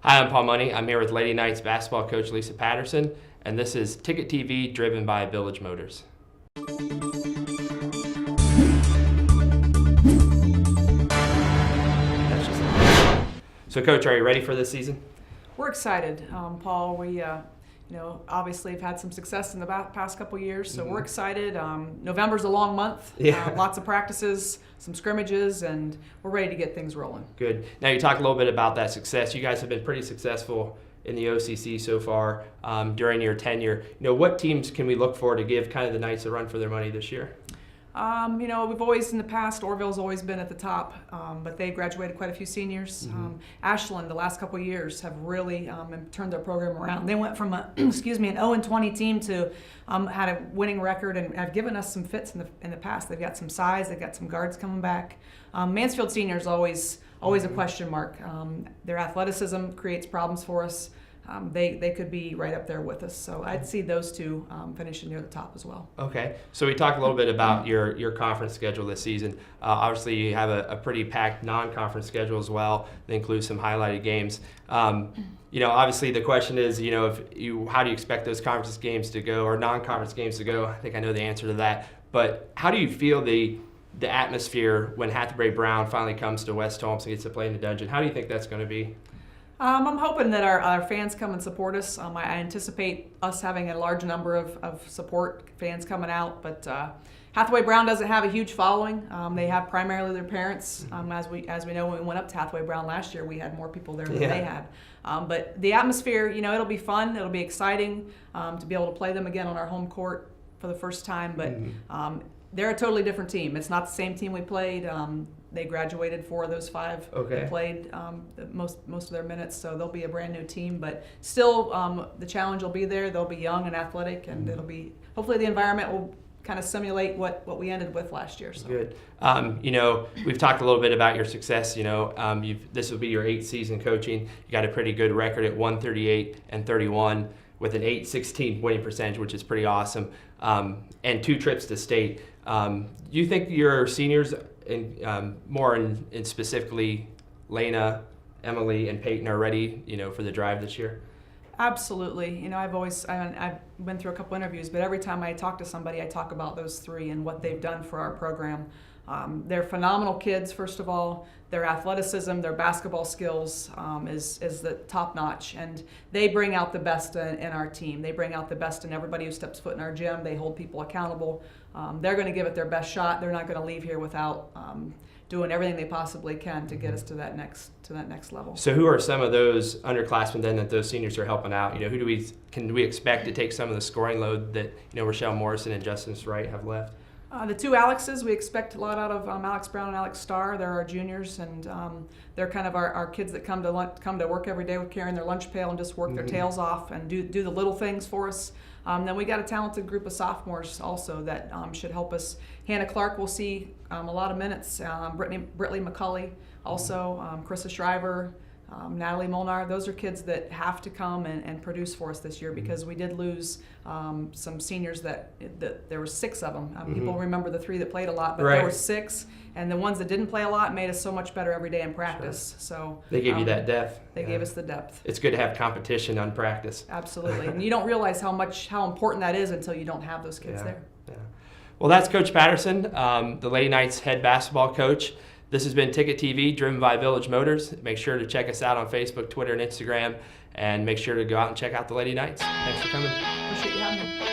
Hi, I'm Paul Money. I'm here with Lady Knights basketball coach Lisa Patterson, and this is Ticket TV driven by Village Motors. So, Coach, are you ready for this season? We're excited, Paul. We, obviously have had some success in the past couple years, so we're excited. November's a long month. Lots of practices, some scrimmages, and we're ready to get things rolling. Good. Now, you talked a little bit about that success. You guys have been pretty successful in the OCC so far during your tenure. What teams can we look for to give kind of the Knights a run for their money this year? We've always in the past, Orville's always been at the top, but they've graduated quite a few seniors. Ashland, the last couple of years, have really turned their program around. They went from an 0-20 team to had a winning record and have given us some fits in the past. They've got some size, they've got some guards coming back. Mansfield Senior is always a question mark. Their athleticism creates problems for us. They could be right up there with us. So I'd see those two finishing near the top as well. Okay. So we talked a little bit about your conference schedule this season. Obviously, you have a pretty packed non-conference schedule as well that includes some highlighted games. Obviously, the question is, how do you expect those conference games to go or non-conference games to go? I think I know the answer to that. But how do you feel the atmosphere when Hathaway Brown finally comes to West Holmes and gets to play in the Dungeon? How do you think that's going to be? I'm hoping that our fans come and support us. I anticipate us having a large number of support fans coming out, but Hathaway Brown doesn't have a huge following. They have primarily their parents. As we know, when we went up to Hathaway Brown last year, we had more people there than they had. But the atmosphere, it'll be fun. It'll be exciting to be able to play them again on our home court for the first time. But they're a totally different team. It's not the same team we played. They graduated 4 of those 5. Okay. They played most of their minutes, so they'll be a brand new team. But still, the challenge will be there. They'll be young and athletic, and it'll be hopefully the environment will kind of simulate what we ended with last year. So. Good. We've talked a little bit about your success. This will be your 8th season coaching. You got a pretty good record at 138-31 with an 816 winning percentage, which is pretty awesome, and 2 trips to state. Do you think your seniors, more in specifically Lena, Emily, and Peyton, are ready, for the drive this year? Absolutely. I've been through a couple interviews, but every time I talk to somebody, I talk about those 3 and what they've done for our program. They're phenomenal kids, first of all. Their athleticism, their basketball skills is the top notch, and they bring out the best in our team. They bring out the best in everybody who steps foot in our gym. They hold people accountable. They're going to give it their best shot. They're not going to leave here without doing everything they possibly can to get us to that next level. So who are some of those underclassmen then that those seniors are helping out? Can we expect to take some of the scoring load that Rochelle Morrison and Justice Wright have left? The 2 Alexes, we expect a lot out of Alex Brown and Alex Starr. They're our juniors, and they're kind of our kids that come to work every day with carrying their lunch pail and just work their tails off and do the little things for us. Then we got a talented group of sophomores also that should help us. Hannah Clark will see a lot of minutes. Brittany McCulley also, Krista Shriver, Natalie Molnar. Those are kids that have to come and produce for us this year because we did lose some seniors that there were 6 of them. People remember the 3 that played a lot, but there were 6, and the ones that didn't play a lot made us so much better every day in practice. Sure. So they gave you that depth. They gave us the depth. It's good to have competition on practice. Absolutely, and you don't realize how important that is until you don't have those kids there. Yeah. Well, that's Coach Patterson, the Lady Knights head basketball coach. This has been Ticket TV, driven by Village Motors. Make sure to check us out on Facebook, Twitter, and Instagram, and make sure to go out and check out the Lady Knights. Thanks for coming. Appreciate you having me.